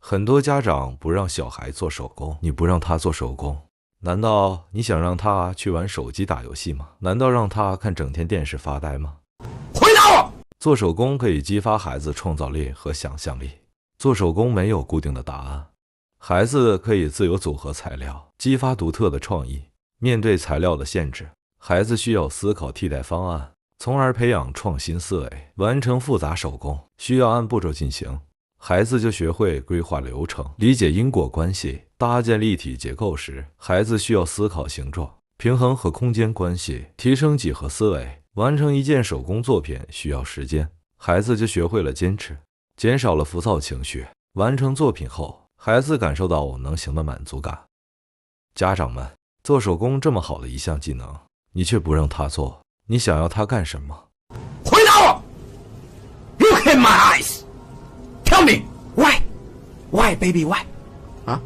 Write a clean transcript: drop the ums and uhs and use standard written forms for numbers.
很多家长不让小孩做手工，你不让他做手工，难道你想让他去玩手机打游戏吗？难道让他看整天电视发呆吗？回答我！做手工可以激发孩子创造力和想象力。做手工没有固定的答案，孩子可以自由组合材料，激发独特的创意。面对材料的限制，孩子需要思考替代方案，从而培养创新思维。完成复杂手工需要按步骤进行，孩子就学会规划流程，理解因果关系。搭建立体结构时，孩子需要思考形状、平衡和空间关系，提升几何思维。完成一件手工作品需要时间，孩子就学会了坚持，减少了浮躁情绪。完成作品后，孩子感受到能行的满足感。家长们，做手工这么好的一项技能，你却不让他做，你想要他干什么？回答我 ！Look in my eyes. Tell me why? Why, baby? Why? 啊？